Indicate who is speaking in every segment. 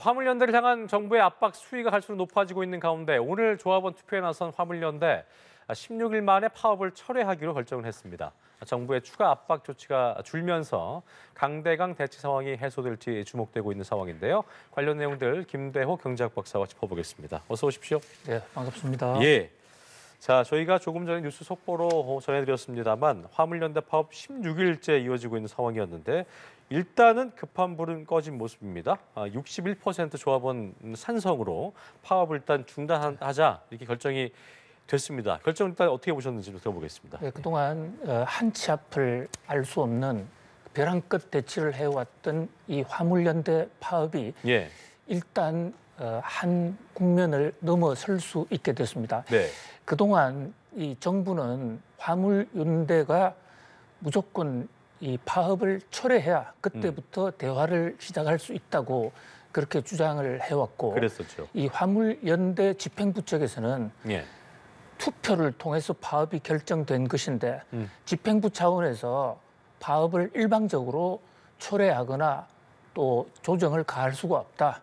Speaker 1: 화물연대를 향한 정부의 압박 수위가 갈수록 높아지고 있는 가운데 오늘 조합원 투표에 나선 화물연대 16일 만에 파업을 철회하기로 결정을 했습니다. 정부의 추가 압박 조치가 줄면서 강대강 대치 상황이 해소될지 주목되고 있는 상황인데요. 관련 내용들 김대호 경제학 박사와 짚어보겠습니다. 어서 오십시오.
Speaker 2: 네, 반갑습니다.
Speaker 1: 예. 자, 저희가 조금 전에 뉴스 속보로 전해드렸습니다만 화물연대 파업 16일째 이어지고 있는 상황이었는데 일단은 급한 불은 꺼진 모습입니다. 61% 조합원 찬성으로 파업을 일단 중단하자 이렇게 결정이 됐습니다. 결정 일단 어떻게 보셨는지 좀 들어보겠습니다.
Speaker 2: 네, 그동안 한치 앞을 알 수 없는 벼랑 끝 대치를 해왔던 이 화물연대 파업이 일단 한 국면을 넘어설 수 있게 됐습니다.
Speaker 1: 네.
Speaker 2: 그동안 이 정부는 화물연대가 무조건 이 파업을 철회해야 그때부터 대화를 시작할 수 있다고 그렇게 주장을 해왔고,
Speaker 1: 그랬었죠.
Speaker 2: 이 화물연대 집행부 측에서는 투표를 통해서 파업이 결정된 것인데 집행부 차원에서 파업을 일방적으로 철회하거나 또 조정을 가할 수가 없다.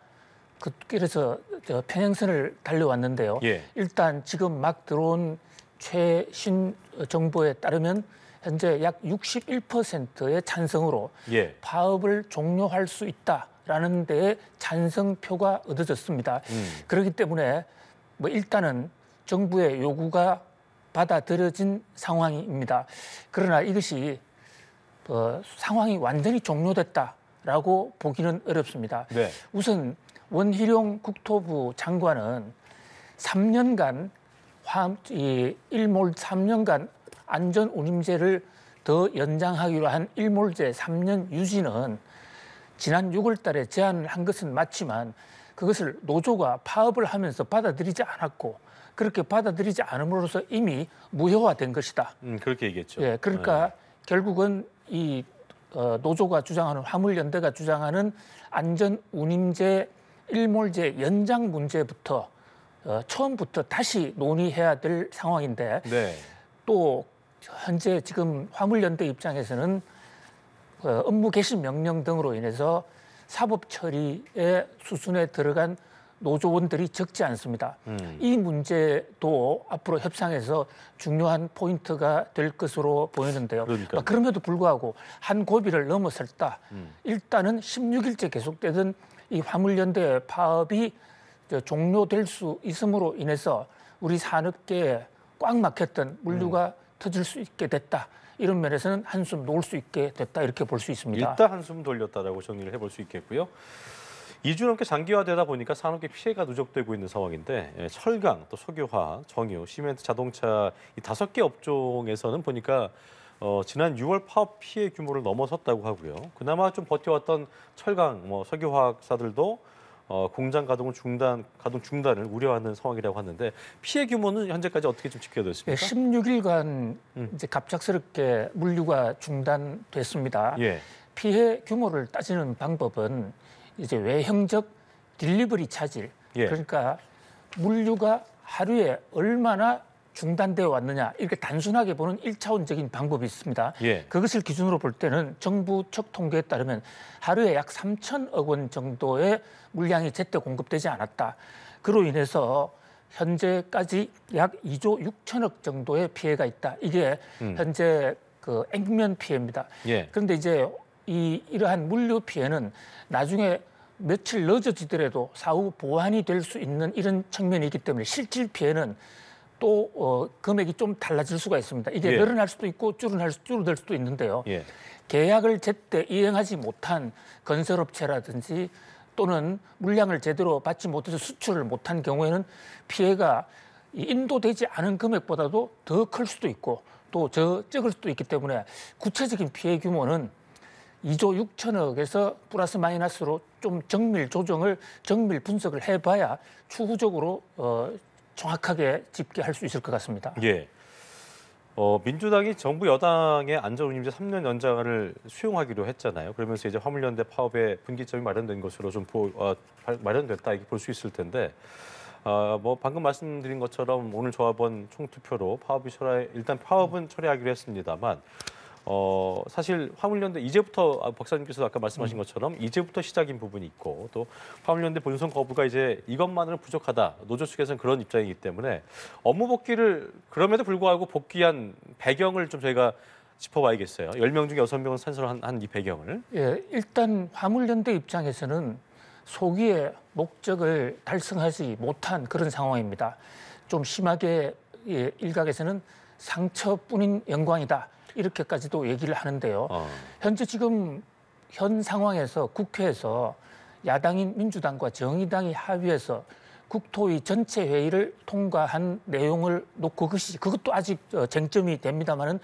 Speaker 2: 그래서 평행선을 달려왔는데요. 일단 지금 막 들어온 최신 정보에 따르면 현재 약 61%의 찬성으로 파업을 종료할 수 있다라는 데에 찬성표가 얻어졌습니다. 그렇기 때문에 뭐 일단은 정부의 요구가 받아들여진 상황입니다. 그러나 이것이 상황이 완전히 종료됐다라고 보기는 어렵습니다. 우선 원희룡 국토부 장관은 3년간 일몰 3년간 안전운임제를 더 연장하기로 한 일몰제 3년 유지는 지난 6월 달에 제안을 한 것은 맞지만 그것을 노조가 파업을 하면서 받아들이지 않았고 그렇게 받아들이지 않음으로써 이미 무효화된 것이다.
Speaker 1: 그렇게 얘기했죠.
Speaker 2: 예, 그러니까 결국은 이 노조가 주장하는 화물연대가 주장하는 안전운임제 일몰제 연장 문제부터 처음부터 다시 논의해야 될 상황인데 또 현재 지금 화물연대 입장에서는 업무 개시 명령 등으로 인해서 사법 처리의 수순에 들어간 노조원들이 적지 않습니다. 이 문제도 앞으로 협상에서 중요한 포인트가 될 것으로 보이는데요. 그럼에도 불구하고 한 고비를 넘어섰다. 일단은 16일째 계속되던 이 화물연대 파업이 종료될 수 있음으로 인해서 우리 산업계에 꽉 막혔던 물류가 터질 수 있게 됐다. 이런 면에서는 한숨 놓을 수 있게 됐다. 이렇게 볼 수 있습니다.
Speaker 1: 일단 한숨 돌렸다라고 정리를 해볼 수 있겠고요. 2주 넘게 장기화되다 보니까 산업계 피해가 누적되고 있는 상황인데 철강, 또 석유화학, 정유, 시멘트, 자동차 이 5개 업종에서는 보니까 지난 6월 파업 피해 규모를 넘어섰다고 하고요. 그나마 좀 버텨왔던 철강, 석유화학사들도 공장 가동 중단을 우려하는 상황이라고 하는데 피해 규모는 현재까지 어떻게 좀 지켜졌습니까?
Speaker 2: 16일간 이제 갑작스럽게 물류가 중단됐습니다. 피해 규모를 따지는 방법은 이제 외형적 딜리버리 차질, 그러니까 물류가 하루에 얼마나 중단되어 왔느냐 이렇게 단순하게 보는 1차원적인 방법이 있습니다. 그것을 기준으로 볼 때는 정부 측 통계에 따르면 하루에 약 3천억 원 정도의 물량이 제때 공급되지 않았다. 그로 인해서 현재까지 약 2조 6천억 정도의 피해가 있다. 이게 현재 그 액면 피해입니다. 그런데 이제 이러한 물류 피해는 나중에 며칠 늦어지더라도 사후 보완이 될 수 있는 이런 측면이 있기 때문에 실질 피해는 또 금액이 좀 달라질 수가 있습니다. 이게 늘어날 수도 있고 줄어들 수도 있는데요. 계약을 제때 이행하지 못한 건설업체라든지 또는 물량을 제대로 받지 못해서 수출을 못한 경우에는 피해가 인도되지 않은 금액보다도 더 클 수도 있고 또 적을 수도 있기 때문에 구체적인 피해 규모는 2조 6천억에서 플러스 마이너스로 좀 정밀 분석을 해봐야 추후적으로 정확하게 집계할 수 있을 것 같습니다.
Speaker 1: 민주당이 정부 여당의 안전운임제 3년 연장을 수용하기로 했잖아요. 그러면서 이제 화물연대 파업에 분기점이 마련된 것으로 좀 마련됐다 이렇게 볼 수 있을 텐데 방금 말씀드린 것처럼 오늘 조합원 총투표로 일단 파업은 철회하기로 했습니다만 사실 화물연대 이제부터 박사님께서 아까 말씀하신 것처럼 이제부터 시작인 부분이 있고 또 화물연대 본선 거부가 이제 이것만으로는 부족하다. 노조 측에서는 그런 입장이기 때문에 업무 복귀를 그럼에도 불구하고 복귀한 배경을 좀 저희가 짚어봐야겠어요. 10명 중에 6명은 찬성한 이 배경을.
Speaker 2: 예, 일단 화물연대 입장에서는 소기의 목적을 달성하지 못한 그런 상황입니다. 좀 심하게 일각에서는 상처뿐인 영광이다. 이렇게까지도 얘기를 하는데요. 현재 지금 현 상황에서 국회에서 야당인 민주당과 정의당이 합의해서 국토위 전체 회의를 통과한 내용을 놓고 그것도 아직 쟁점이 됩니다만은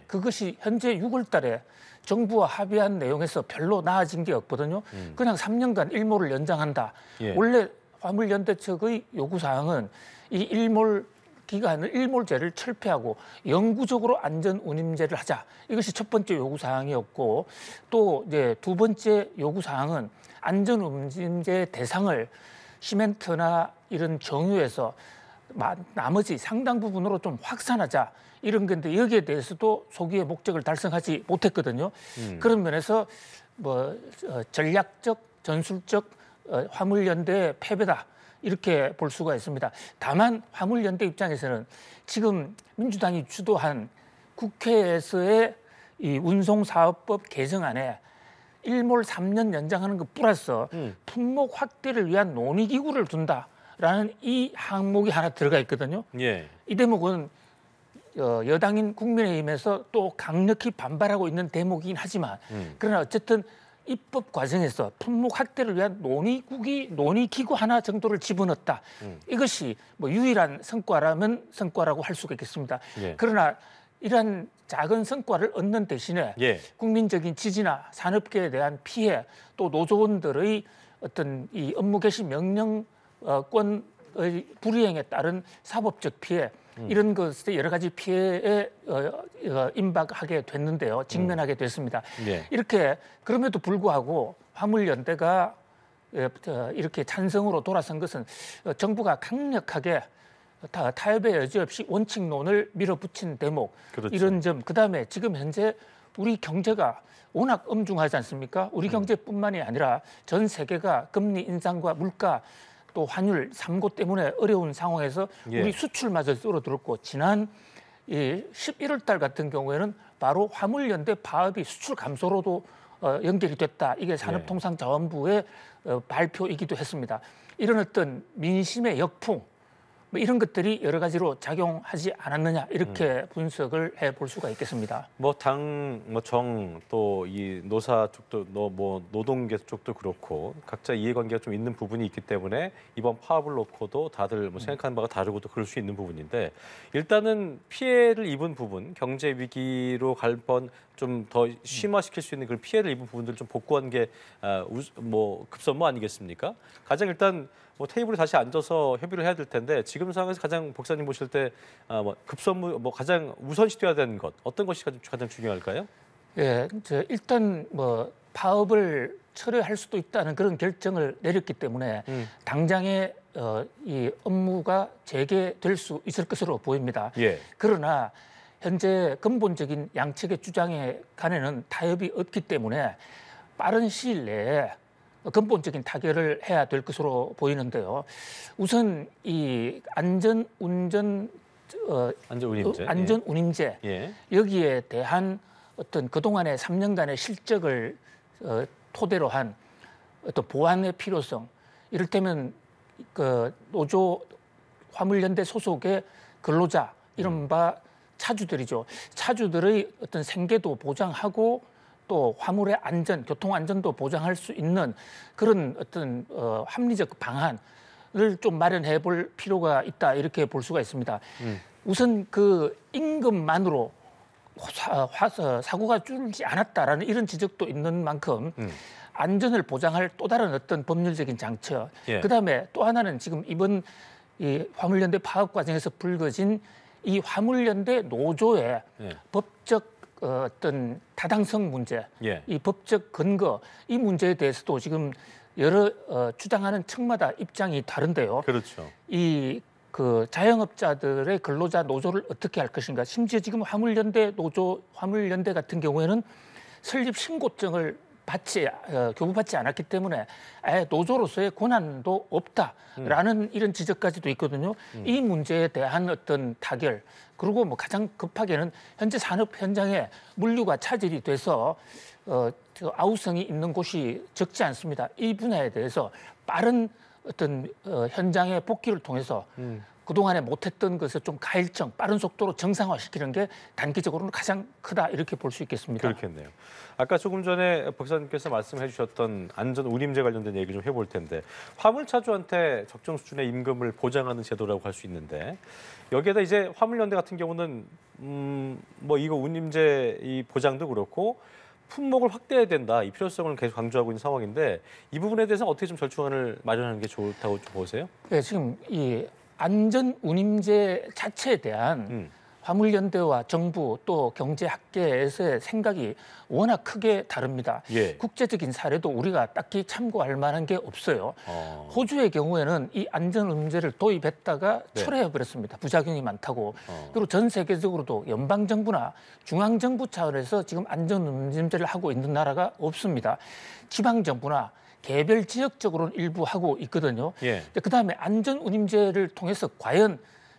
Speaker 2: 그것이 현재 6월 달에 정부와 합의한 내용에서 별로 나아진 게 없거든요. 그냥 3년간 일몰을 연장한다. 원래 화물연대 측의 요구사항은 이 일몰제를 철폐하고 영구적으로 안전운임제를 하자. 이것이 첫 번째 요구사항이었고 또 이제 두 번째 요구사항은 안전운임제 대상을 시멘트나 이런 정유에서 나머지 상당 부분으로 좀 확산하자. 이런 건데 여기에 대해서도 소기의 목적을 달성하지 못했거든요. 그런 면에서 전략적, 전술적 화물연대의 패배다. 이렇게 볼 수가 있습니다. 다만 화물연대 입장에서는 지금 민주당이 주도한 국회에서의 이 운송사업법 개정안에 일몰 3년 연장하는 것 플러스 품목 확대를 위한 논의기구를 둔다라는 이 항목이 하나 들어가 있거든요. 이 대목은 여당인 국민의힘에서 또 강력히 반발하고 있는 대목이긴 하지만 그러나 어쨌든 입법 과정에서 품목 확대를 위한 논의기구 하나 정도를 집어넣었다. 이것이 유일한 성과라면 성과라고 할 수가 있겠습니다. 그러나 이러한 작은 성과를 얻는 대신에 국민적인 지지나 산업계에 대한 피해 또 노조원들의 어떤 이 업무 개시 명령권의 불이행에 따른 사법적 피해 이런 것에 여러 가지 피해에 임박하게 됐는데요. 직면하게 됐습니다. 이렇게 그럼에도 불구하고 화물연대가 이렇게 찬성으로 돌아선 것은 정부가 강력하게 타협의 여지 없이 원칙론을 밀어붙인 대목 이런 점 그다음에 지금 현재 우리 경제가 워낙 엄중하지 않습니까? 우리 경제뿐만이 아니라 전 세계가 금리 인상과 물가 또 환율 3고 때문에 어려운 상황에서 우리 수출마저 줄어들었고 지난 11월 달 같은 경우에는 바로 화물연대 파업이 수출 감소로도 연결이 됐다. 이게 산업통상자원부의 발표이기도 했습니다. 이런 어떤 민심의 역풍 이런 것들이 여러 가지로 작용하지 않았느냐 이렇게 분석을 해볼 수가 있겠습니다.
Speaker 1: 당, 정, 또 이 노사 쪽도 노동계 쪽도 그렇고 각자 이해관계가 좀 있는 부분이 있기 때문에 이번 파업을 놓고도 다들 생각하는 바가 다르고 또 그럴 수 있는 부분인데 일단은 피해를 입은 부분, 경제 위기로 갈 뻔 좀 더 심화시킬 수 있는 그런 피해를 입은 부분들을 좀 복구한 게 급선무 아니겠습니까? 가장 일단 테이블에 다시 앉아서 협의를 해야 될 텐데 지금 상황에서 가장 박사님 보실 때 급선무 가장 우선시돼야 되는 것 어떤 것이 가장 중요할까요?
Speaker 2: 일단 파업을 철회할 수도 있다는 그런 결정을 내렸기 때문에 당장에 이 업무가 재개될 수 있을 것으로 보입니다. 그러나 현재 근본적인 양측의 주장에 관해는 타협이 없기 때문에 빠른 시일 내에 근본적인 타결을 해야 될 것으로 보이는데요. 우선 이 안전운임제 여기에 대한 어떤 그동안의 3년간의 실적을 토대로 한 어떤 보완의 필요성 이를테면 그 노조 화물연대 소속의 근로자 이른바 차주들이죠. 차주들의 어떤 생계도 보장하고 또 화물의 안전, 교통 안전도 보장할 수 있는 그런 어떤 합리적 방안을 좀 마련해 볼 필요가 있다 이렇게 볼 수가 있습니다. 우선 그 임금만으로 사고가 줄지 않았다라는 이런 지적도 있는 만큼 안전을 보장할 또 다른 어떤 법률적인 장치. 그다음에 또 하나는 지금 이번 이 화물연대 파업 과정에서 불거진 이 화물연대 노조의 법적 어떤 타당성 문제, 이 법적 근거 이 문제에 대해서도 지금 여러 주장하는 층마다 입장이 다른데요.
Speaker 1: 그렇죠.
Speaker 2: 이 그 자영업자들의 근로자 노조를 어떻게 할 것인가. 심지어 지금 화물연대 노조, 화물연대 같은 경우에는 설립 신고증을 교부받지 않았기 때문에 아예 노조로서의 권한도 없다라는 이런 지적까지도 있거든요. 이 문제에 대한 어떤 타결, 그리고 뭐 가장 급하게는 현재 산업 현장에 물류가 차질이 돼서 아우성이 있는 곳이 적지 않습니다. 이 분야에 대해서 빠른 어떤 현장의 복귀를 통해서 그동안에 못했던 것을 좀 가일정, 빠른 속도로 정상화시키는 게 단기적으로는 가장 크다 이렇게 볼 수 있겠습니다.
Speaker 1: 그렇겠네요. 아까 조금 전에 박사님께서 말씀해 주셨던 안전 운임제 관련된 얘기 좀 해볼 텐데 화물차주한테 적정 수준의 임금을 보장하는 제도라고 할 수 있는데 여기에다 이제 화물연대 같은 경우는 뭐 이거 운임제 이 보장도 그렇고 품목을 확대해야 된다 이 필요성을 계속 강조하고 있는 상황인데 이 부분에 대해서 어떻게 좀 절충안을 마련하는 게 좋다고 좀 보세요?
Speaker 2: 네, 지금 이 안전 운임제 자체에 대한 화물연대와 정부 또 경제학계에서의 생각이 워낙 크게 다릅니다.
Speaker 1: 예.
Speaker 2: 국제적인 사례도 우리가 딱히 참고할 만한 게 없어요. 호주의 경우에는 이 안전 운임제를 도입했다가 철회해버렸습니다. 부작용이 많다고. 그리고 전 세계적으로도 연방정부나 중앙정부 차원에서 지금 안전 운임제를 하고 있는 나라가 없습니다. 지방정부나 개별 지역적으로는 일부 하고 있거든요.
Speaker 1: 예.
Speaker 2: 그다음에 안전 운임제를 통해서 과연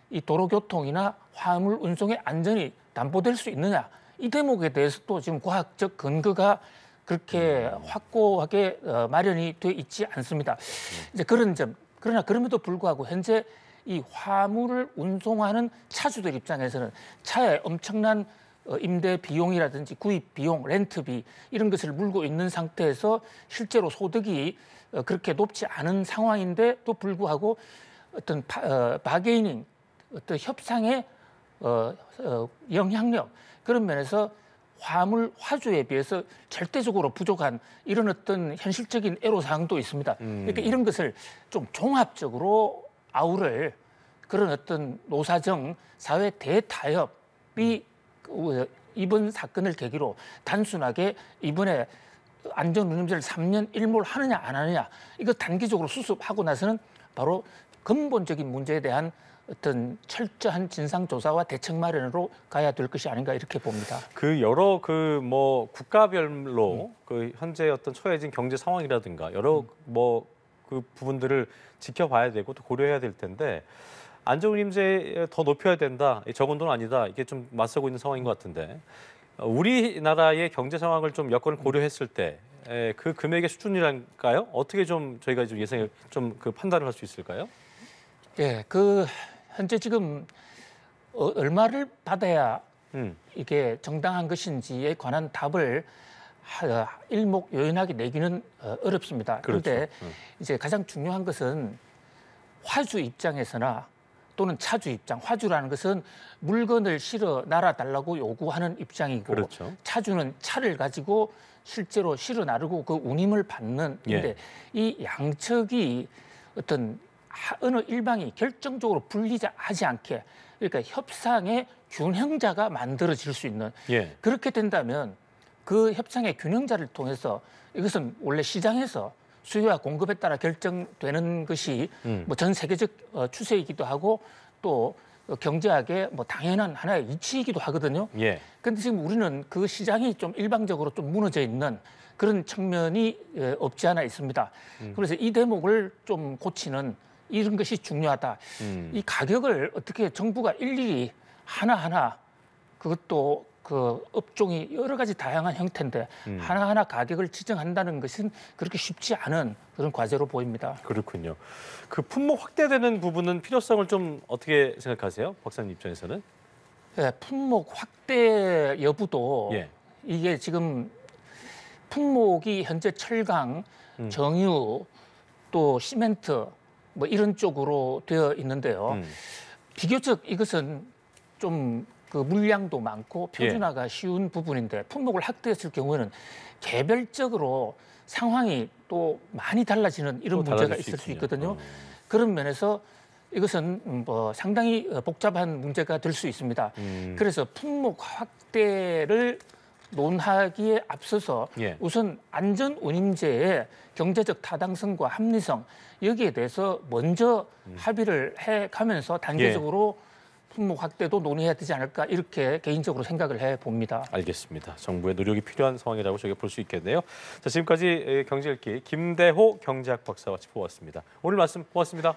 Speaker 2: 이 도로교통이나 화물 운송의 안전이 담보될 수 있느냐 이 대목에 대해서도 지금 과학적 근거가 그렇게 확고하게 마련이 돼 있지 않습니다. 이제 그런 점 그러나 그럼에도 불구하고 현재 이 화물을 운송하는 차주들 입장에서는 차에 엄청난 임대 비용이라든지 구입 비용, 렌트비 이런 것을 물고 있는 상태에서 실제로 소득이 그렇게 높지 않은 상황인데도 불구하고 어떤 바게이닝, 어떤 협상의 영향력 그런 면에서 화물 화주에 비해서 절대적으로 부족한 이런 어떤 현실적인 애로사항도 있습니다. 그러니까 이런 것을 좀 종합적으로 아우를 그런 어떤 노사정 사회 대타협이 이번 사건을 계기로 단순하게 이번에 안전운임제를 3년 일몰 하느냐 안 하느냐 이거 단기적으로 수습하고 나서는 바로 근본적인 문제에 대한 어떤 철저한 진상조사와 대책 마련으로 가야 될 것이 아닌가 이렇게 봅니다.
Speaker 1: 그 여러 그 뭐 국가별로 그 현재 어떤 처해진 경제 상황이라든가 여러 뭐 그 부분들을 지켜봐야 되고 또 고려해야 될 텐데 안전운임제 더 높여야 된다. 적은 돈 아니다. 이게 좀 맞서고 있는 상황인 것 같은데 우리나라의 경제 상황을 좀 여건을 고려했을 때 그 금액의 수준이랄까요? 어떻게 좀 저희가 좀 예상을 좀 그 판단을 할 수 있을까요?
Speaker 2: 예, 그 현재 지금 얼마를 받아야 이게 정당한 것인지에 관한 답을 일목요연하게 내기는 어렵습니다. 그런데
Speaker 1: 그렇죠.
Speaker 2: 이제 가장 중요한 것은 화주 입장에서나 또는 차주 입장, 화주라는 것은 물건을 실어 날아달라고 요구하는 입장이고
Speaker 1: 그렇죠.
Speaker 2: 차주는 차를 가지고 실제로 실어 나르고 그 운임을 받는 인데 이 양측이 어떤 어느 일방이 결정적으로 분리하지 않게 그러니까 협상의 균형자가 만들어질 수 있는 그렇게 된다면 그 협상의 균형자를 통해서 이것은 원래 시장에서 수요와 공급에 따라 결정되는 것이 뭐 전 세계적 추세이기도 하고 또 경제학의 뭐 당연한 하나의 이치이기도 하거든요. 그런데 지금 우리는 그 시장이 좀 일방적으로 좀 무너져 있는 그런 측면이 없지 않아 있습니다. 그래서 이 대목을 좀 고치는 이런 것이 중요하다. 이 가격을 어떻게 정부가 일일이 하나하나 그것도 그 업종이 여러 가지 다양한 형태인데 하나하나 가격을 지정한다는 것은 그렇게 쉽지 않은 그런 과제로 보입니다.
Speaker 1: 그렇군요. 그 품목 확대되는 부분은 필요성을 좀 어떻게 생각하세요? 박사님 입장에서는?
Speaker 2: 네, 품목 확대 여부도 이게 지금 품목이 현재 철강, 정유, 또 시멘트 뭐 이런 쪽으로 되어 있는데요. 비교적 이것은 좀 그 물량도 많고 표준화가 쉬운 부분인데 품목을 확대했을 경우에는 개별적으로 상황이 또 많이 달라지는 이런 문제가 있을 수 있거든요. 그런 면에서 이것은 뭐 상당히 복잡한 문제가 될 수 있습니다. 그래서 품목 확대를 논하기에 앞서서
Speaker 1: 예.
Speaker 2: 우선 안전 운임제의 경제적 타당성과 합리성 여기에 대해서 먼저 합의를 해가면서 단계적으로 품목 확대도 논의해야 되지 않을까 이렇게 개인적으로 생각을 해봅니다.
Speaker 1: 알겠습니다. 정부의 노력이 필요한 상황이라고 저희가 볼 수 있겠네요. 자, 지금까지 경제 읽기 김대호 경제학 박사와 짚어봤습니다. 오늘 말씀 고맙습니다.